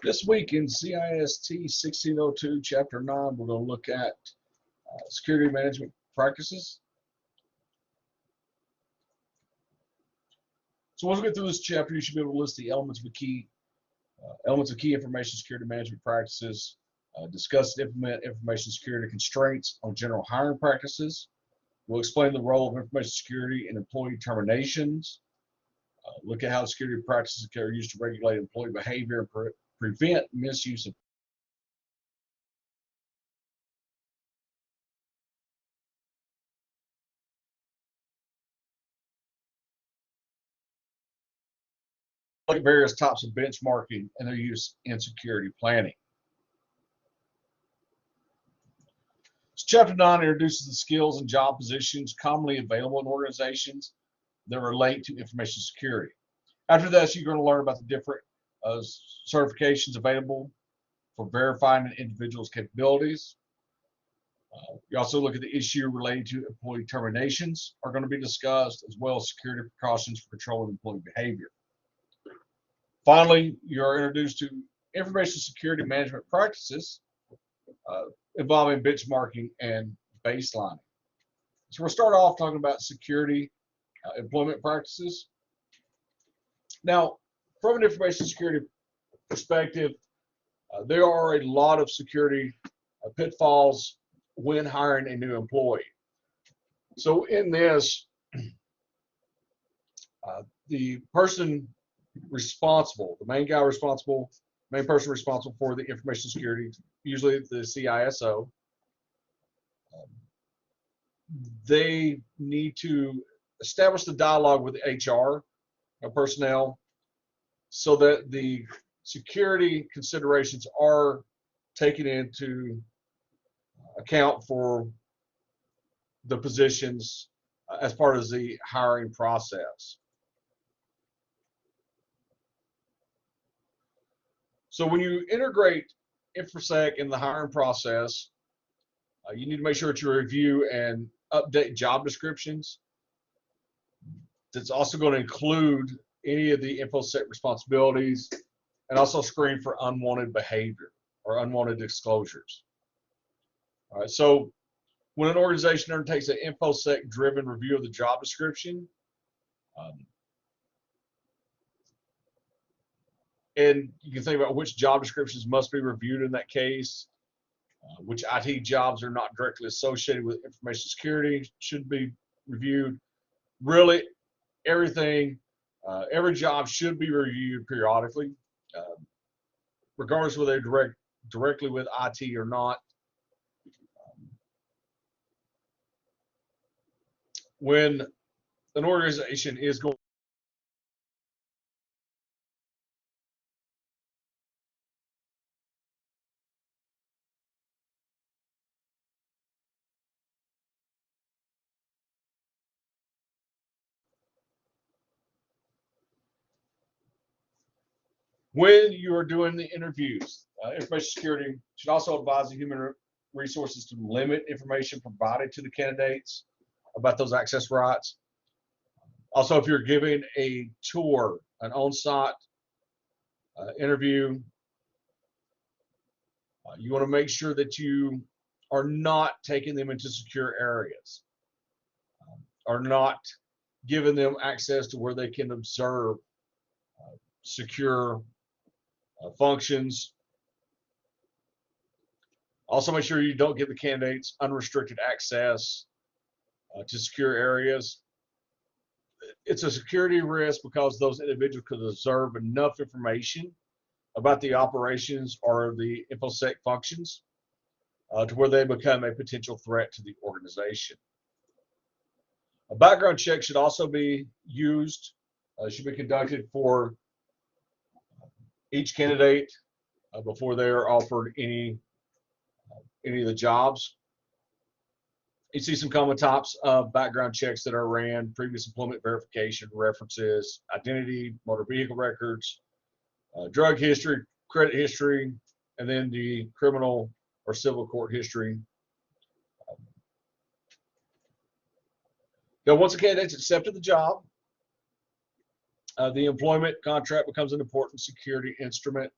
This week in CIST 1602, Chapter 9, we're going to look at security management practices. So once we get through this chapter, you should be able to list the elements of key information security management practices, discuss and implement information security constraints on general hiring practices. We'll explain the role of information security in employee terminations. Look at how security practices are used to regulate employee behavior and prevent misuse of various types of benchmarking and their use in security planning. So Chapter 9 introduces the skills and job positions commonly available in organizations that relate to information security. After that, you're going to learn about the different certifications available for verifying an individual's capabilities. You also look at the issue related to employee terminations are going to be discussed, as well as security precautions for controlling employee behavior. Finally, you're introduced to information security management practices involving benchmarking and baselining. So we'll start off talking about security employment practices. Now, from an information security perspective, there are a lot of security pitfalls when hiring a new employee. So in this, the person responsible, the main person responsible for the information security, usually the CISO, they need to establish the dialogue with HR personnel so that the security considerations are taken into account for the positions as part of the hiring process. So when you integrate InfoSec in the hiring process, you need to make sure that you review and update job descriptions. That's also going to include any of the InfoSec responsibilities and also screen for unwanted behavior or unwanted disclosures. All right, so when an organization undertakes an InfoSec-driven review of the job description, and you can think about which job descriptions must be reviewed in that case, which IT jobs are not directly associated with information security should be reviewed. Really, everything, every job should be reviewed periodically, regardless of whether they're directly with IT or not. When an organization is going when you are doing the interviews, information security should also advise the human resources to limit information provided to the candidates about those access rights. Also, if you're giving a tour, an on-site interview, you want to make sure that you are not taking them into secure areas, are not giving them access to where they can observe secure functions. Also, make sure you don't give the candidates unrestricted access to secure areas. It's a security risk because those individuals could observe enough information about the operations or the InfoSec functions to where they become a potential threat to the organization. A background check should also be used, should be conducted for each candidate before they are offered any of the jobs. You see some common types of background checks that are ran: previous employment verification, references, identity, motor vehicle records, drug history, credit history, and then the criminal or civil court history. Now, once a candidate's accepted the job, the employment contract becomes an important security instrument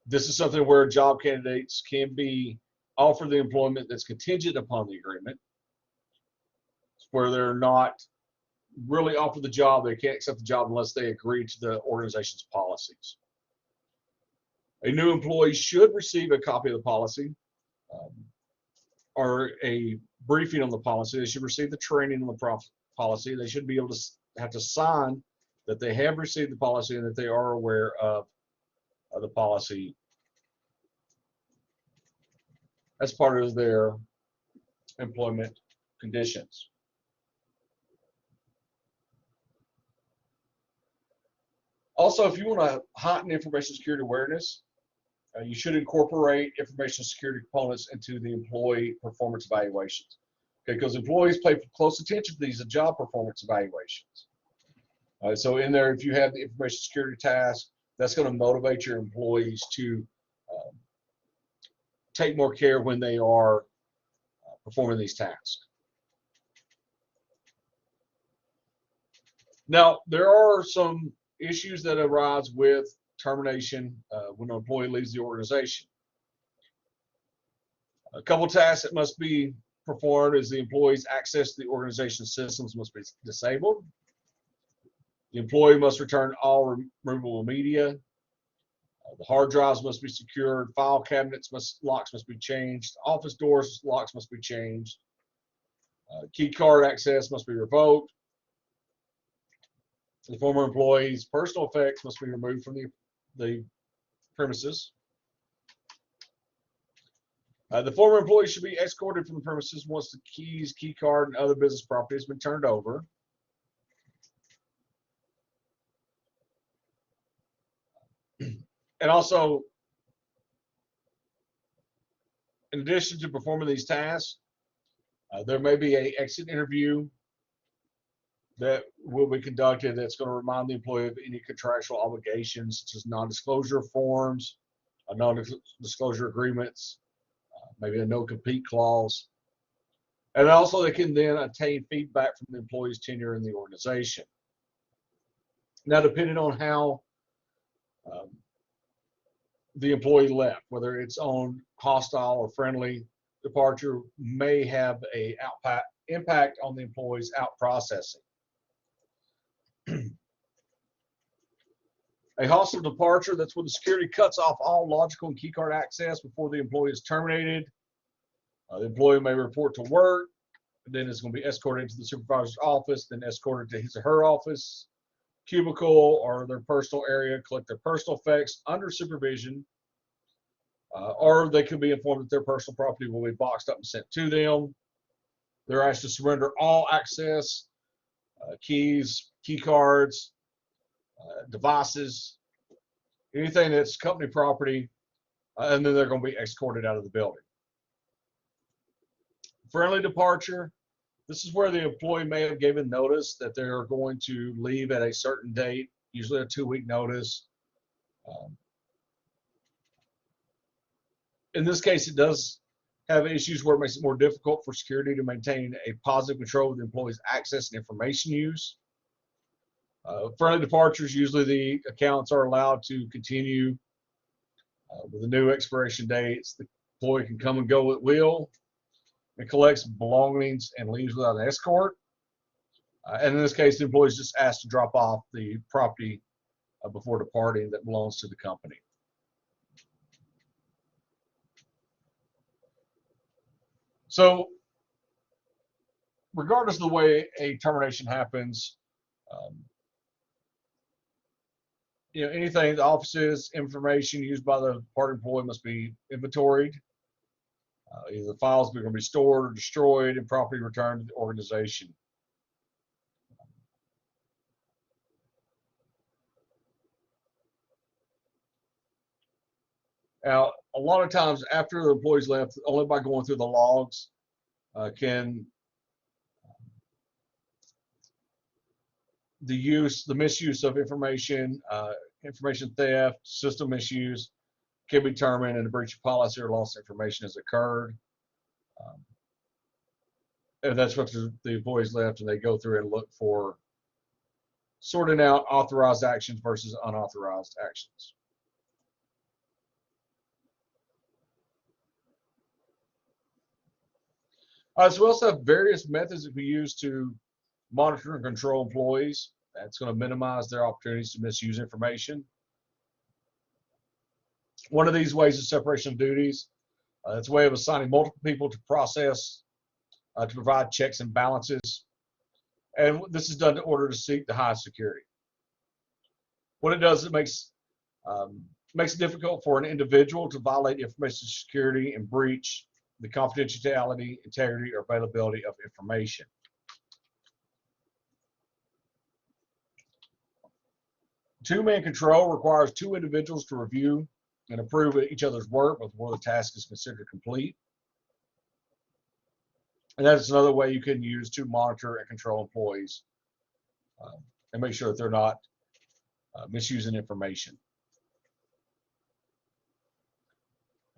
This is something where job candidates can be offered the employment that's contingent upon the agreement, where they're not really offered the job. They can't accept the job unless they agree to the organization's policies. A new employee should receive a copy of the policy um, or a briefing on the policy. They should receive the training on the policy. They should be able to have to sign that they have received the policy and that they are aware of the policy as part of their employment conditions. Also, if you want to heighten information security awareness, you should incorporate information security components into the employee performance evaluations. Okay, because employees pay close attention to these job performance evaluations. So in there, if you have the information security task, that's going to motivate your employees to take more care when they are performing these tasks. Now, there are some issues that arise with termination when an employee leaves the organization. A couple tasks that must be performed is the employee's access to the organization's systems must be disabled. The employee must return all removable media. The hard drives must be secured. File cabinets locks must be changed. Office doors locks must be changed. Key card access must be revoked. The former employee's personal effects must be removed from the premises. The former employee should be escorted from the premises once the keys, key card, and other business property has been turned over. And also, in addition to performing these tasks, there may be an exit interview that will be conducted that's going to remind the employee of any contractual obligations, such as non-disclosure forms, non-disclosure agreements, maybe a no-compete clause. And also they can then obtain feedback from the employee's tenure in the organization. Now, depending on how the employee left, whether it's on hostile or friendly departure, may have an impact on the employee's out processing. A hostile departure, that's when the security cuts off all logical and keycard access before the employee is terminated. The employee may report to work, then it's going to be escorted into the supervisor's office, then escorted to his or her office, cubicle, or their personal area, collect their personal effects under supervision, or they could be informed that their personal property will be boxed up and sent to them. They're asked to surrender all access, keys, key cards, devices, anything that's company property, and then they're going to be escorted out of the building. Friendly departure, this is where the employee may have given notice that they're going to leave at a certain date, usually a 2-week notice. In this case, it does have issues where it makes it more difficult for security to maintain a positive control of the employee's access and information use. Friendly departures, usually the accounts are allowed to continue with the new expiration dates. The employee can come and go at will and collects belongings and leaves without an escort. And in this case, the employee is just asked to drop off the property before departing that belongs to the company. So, regardless of the way a termination happens, anything, the offices, information used by the departed employee must be inventoried. Either the files are going to be stored or destroyed and property returned to the organization. Now, a lot of times after the employee's left, only by going through the logs can the misuse of information, information theft, system misuse can be determined, and a breach of policy or loss of information has occurred. And that's what the employees left, and they go through and look for sorting out authorized actions versus unauthorized actions. So we also have various methods that we use to monitor and control employees. That's going to minimize their opportunities to misuse information. One of these ways is separation of duties. It's a way of assigning multiple people to process, to provide checks and balances. And this is done in order to seek the highest security. What it does, it makes it difficult for an individual to violate information security and breach the confidentiality, integrity, or availability of information. Two-man control requires two individuals to review and approve each other's work before the task is considered complete. And that's another way you can use to monitor and control employees and make sure that they're not misusing information.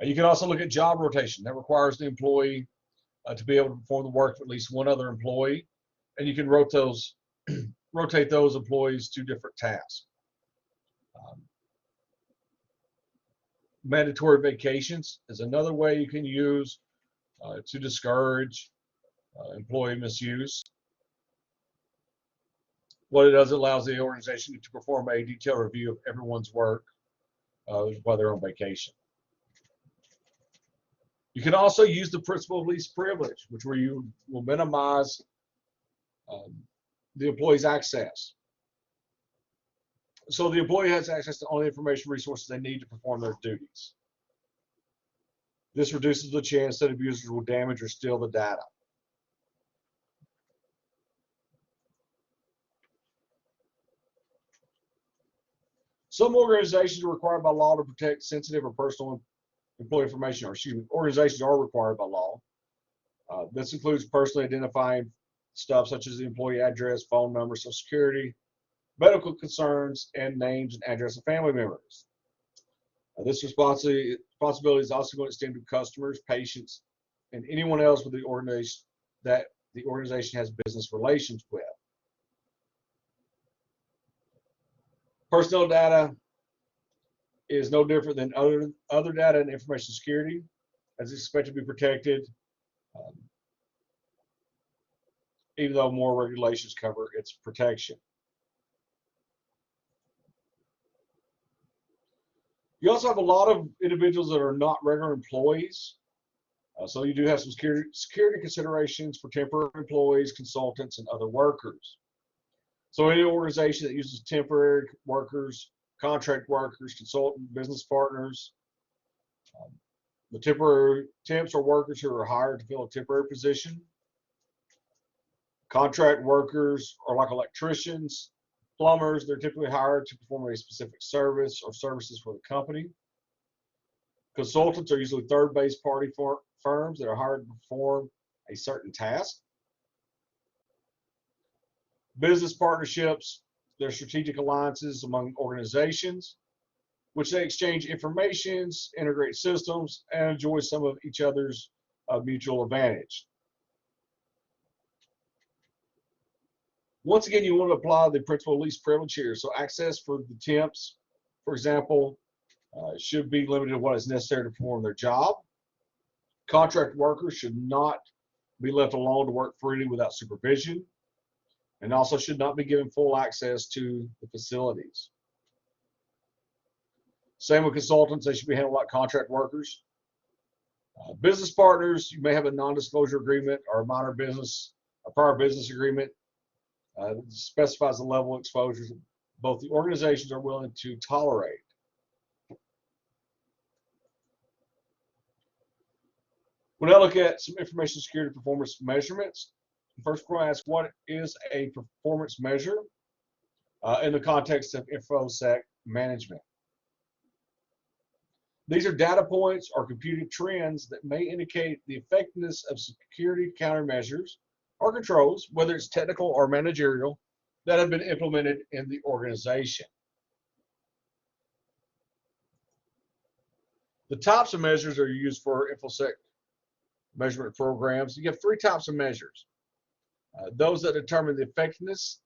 You can also look at job rotation. That requires the employee to be able to perform the work of at least one other employee, and you can rotate those employees to different tasks. Mandatory vacations is another way you can use to discourage employee misuse. What it does, it allows the organization to perform a detailed review of everyone's work while they're on vacation. You can also use the principle of least privilege, which where you will minimize the employee's access. So the employee has access to only information resources they need to perform their duties. This reduces the chance that abusers will damage or steal the data. Some organizations are required by law to protect sensitive or personal employee information, or excuse me, organizations are required by law. This includes personally identifying stuff such as the employee address, phone number, social security, medical concerns, and names and address of family members. This responsibility is also going to extend to customers, patients, and anyone else with the organization that the organization has business relations with. Personnel data is no different than other data in information security, as it's expected to be protected, even though more regulations cover its protection. You also have a lot of individuals that are not regular employees. So you do have some security considerations for temporary employees, consultants, and other workers. So any organization that uses temporary workers, contract workers, consultant, business partners, the temporary temps are workers who are hired to fill a temporary position. Contract workers are like electricians, plumbers. They're typically hired to perform a specific service or services for the company. Consultants are usually third-base party firms that are hired to perform a certain task. Business partnerships, they're strategic alliances among organizations, which they exchange information, integrate systems, and enjoy some of each other's mutual advantage. Once again, you want to apply the principle of least privilege here. So access for the temps, for example, should be limited to what is necessary to perform their job. Contract workers should not be left alone to work freely without supervision, and also should not be given full access to the facilities. Same with consultants, they should be handled like contract workers. Business partners, you may have a non-disclosure agreement or a prior business agreement that specifies the level of exposures both the organizations are willing to tolerate. We'll now look at some information security performance measurements. First, we're going to ask what is a performance measure in the context of InfoSec management. These are data points or computed trends that may indicate the effectiveness of security countermeasures or controls, whether it's technical or managerial, that have been implemented in the organization. The types of measures are used for InfoSec measurement programs. You have three types of measures. Those that determine the effectiveness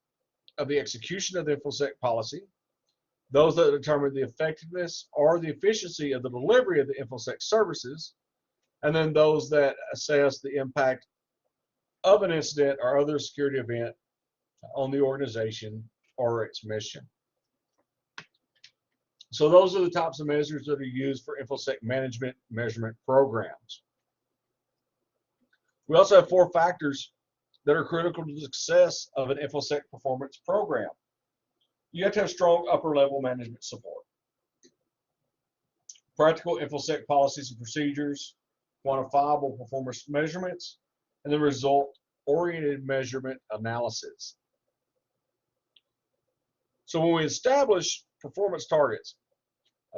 of the execution of the InfoSec policy, those that determine the effectiveness or the efficiency of the delivery of the InfoSec services, and then those that assess the impact of an incident or other security event on the organization or its mission. So those are the types of measures that are used for InfoSec management measurement programs. We also have 4 factors that are critical to the success of an InfoSec performance program. You have to have strong upper level management support, practical InfoSec policies and procedures, quantifiable performance measurements, and the result-oriented measurement analysis. So when we establish performance targets,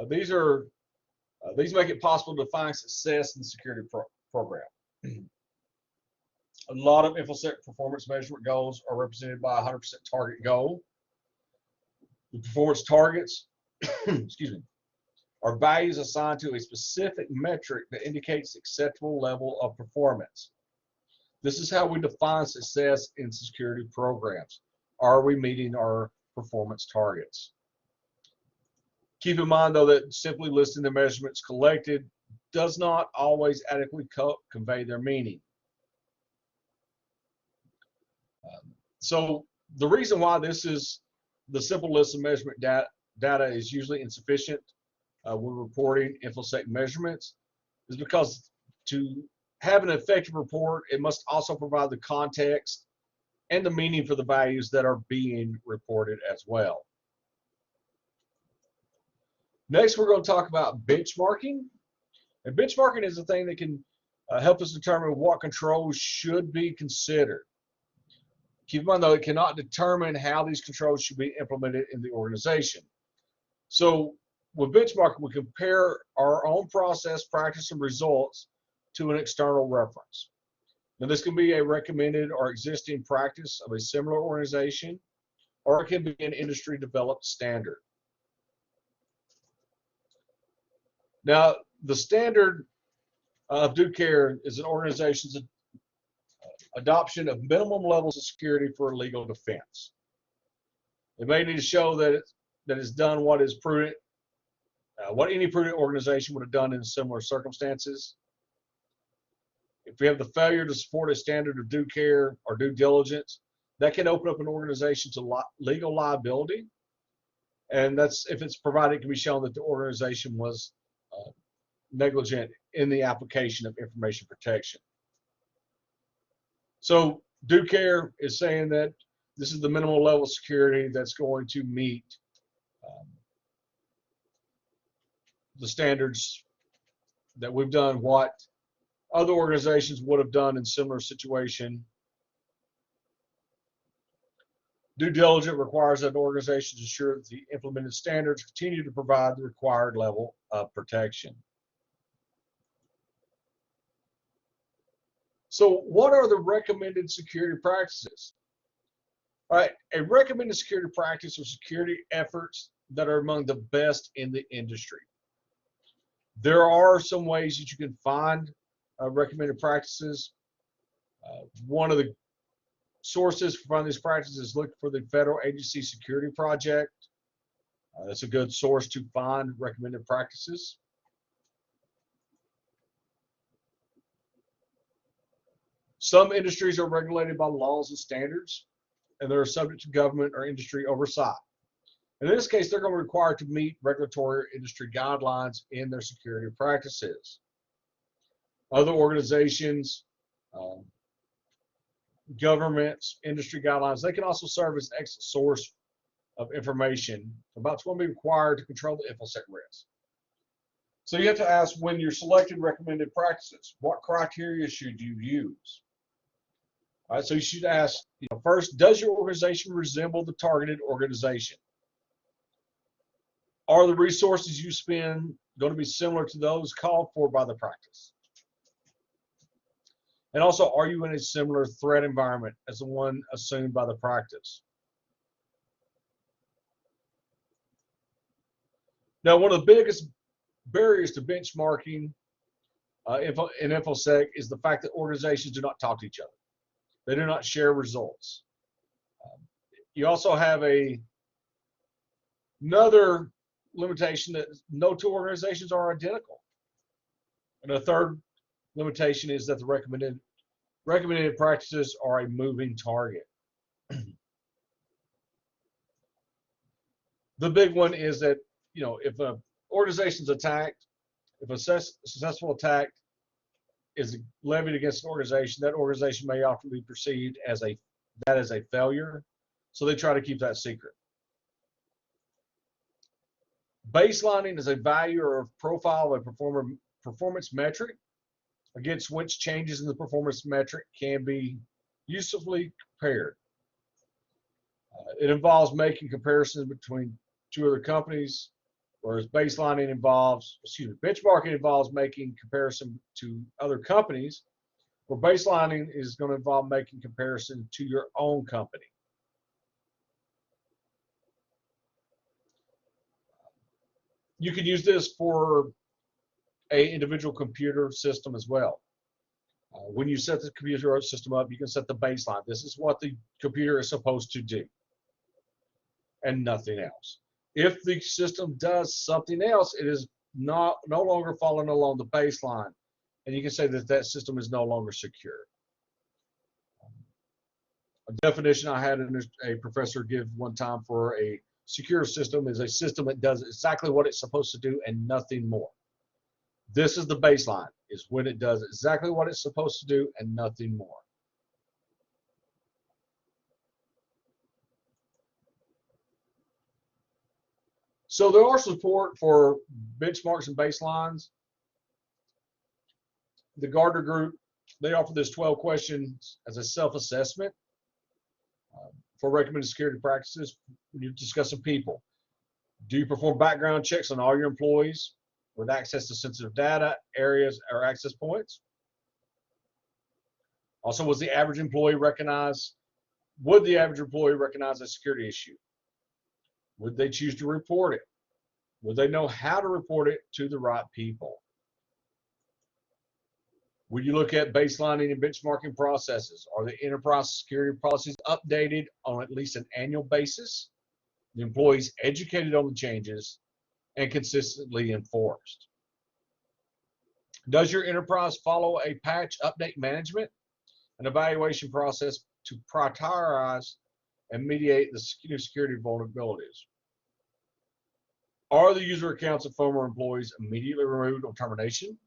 these make it possible to define success in the security program. A lot of InfoSec performance measurement goals are represented by a 100% target goal. The performance targets, excuse me, are values assigned to a specific metric that indicates acceptable level of performance. This is how we define success in security programs. Are we meeting our performance targets? Keep in mind, though, that simply listing the measurements collected does not always adequately convey their meaning. So the reason why this is the simple list of measurement data is usually insufficient when reporting InfoSec measurements is because to have an effective report, it must also provide the context and the meaning for the values that are being reported as well. Next, we're going to talk about benchmarking. And benchmarking is a thing that can help us determine what controls should be considered. Keep in mind, though, it cannot determine how these controls should be implemented in the organization. So with benchmarking, we compare our own process, practice, and results to an external reference. Now, this can be a recommended or existing practice of a similar organization, or it can be an industry-developed standard. Now, the standard of due care is an organization's adoption of minimum levels of security for legal defense. It may need to show that it's done what is prudent, what any prudent organization would have done in similar circumstances. If we have the failure to support a standard of due care or due diligence, that can open up an organization to legal liability. And that's if it's provided, it can be shown that the organization was negligent in the application of information protection. So due care is saying that this is the minimal level of security that's going to meet the standards that we've done what other organizations would have done in similar situation. Due diligence requires that organizations ensure that the implemented standards continue to provide the required level of protection. So what are the recommended security practices? All right, a recommended security practice are security efforts that are among the best in the industry. There are some ways that you can find recommended practices. One of the sources for finding these practices is look for the Federal Agency Security Project. That's a good source to find recommended practices. Some industries are regulated by laws and standards, and they're subject to government or industry oversight. In this case, they're going to be required to meet regulatory or industry guidelines in their security practices. Other organizations, governments, industry guidelines, they can also serve as an excellent source of information about what's going to be required to control the InfoSec risk. So you have to ask, when you're selecting recommended practices, what criteria should you use? All right, so you should ask, first, does your organization resemble the targeted organization? Are the resources you spend going to be similar to those called for by the practice? And also, are you in a similar threat environment as the one assumed by the practice? Now, one of the biggest barriers to benchmarking in InfoSec is the fact that organizations do not talk to each other. They do not share results. You also have another limitation that no two organizations are identical. And a third limitation is that the recommended Recommended practices are a moving target. The big one is that, if an organization's attacked, if a successful attack is levied against an organization, that organization may often be perceived as a failure, so they try to keep that secret. Baselining is a value or profile of a performance metric against which changes in the performance metric can be usefully compared. It involves making comparisons between two other companies, whereas benchmarking involves making comparison to other companies, where baselining is going to involve making comparison to your own company. You can use this for an individual computer system as well. When you set the computer system up, you can set the baseline. This is what the computer is supposed to do, and nothing else. If the system does something else, it is no longer following along the baseline, and you can say that that system is no longer secure. A definition I had a professor give one time for a secure system is a system that does exactly what it's supposed to do and nothing more. This is the baseline, is when it does exactly what it's supposed to do and nothing more. So there are support for benchmarks and baselines. The Gardner Group, they offer this 12 questions as a self-assessment for recommended security practices when you're discussing people. Do you perform background checks on all your employees with access to sensitive data, areas, or access points? Also, would the average employee recognize a security issue? Would they choose to report it? Would they know how to report it to the right people? Would you look at baselining and benchmarking processes? Are the enterprise security policies updated on at least an annual basis? The employees educated on the changes and consistently enforced? Does your enterprise follow a patch update management and evaluation process to prioritize and mediate the security vulnerabilities? Are the user accounts of former employees immediately removed on termination?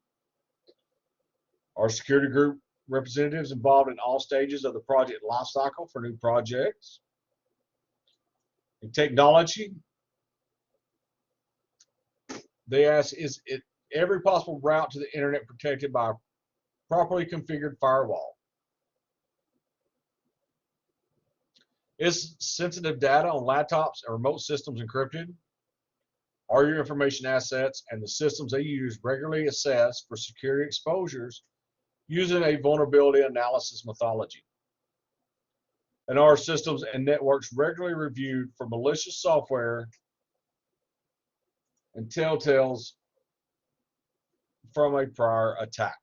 Are security group representatives involved in all stages of the project lifecycle for new projects? In technology, they ask, is it every possible route to the internet protected by a properly configured firewall? Is sensitive data on laptops and remote systems encrypted? Are your information assets and the systems they use regularly assessed for security exposures using a vulnerability analysis methodology? And are systems and networks regularly reviewed for malicious software and telltales from a prior attack?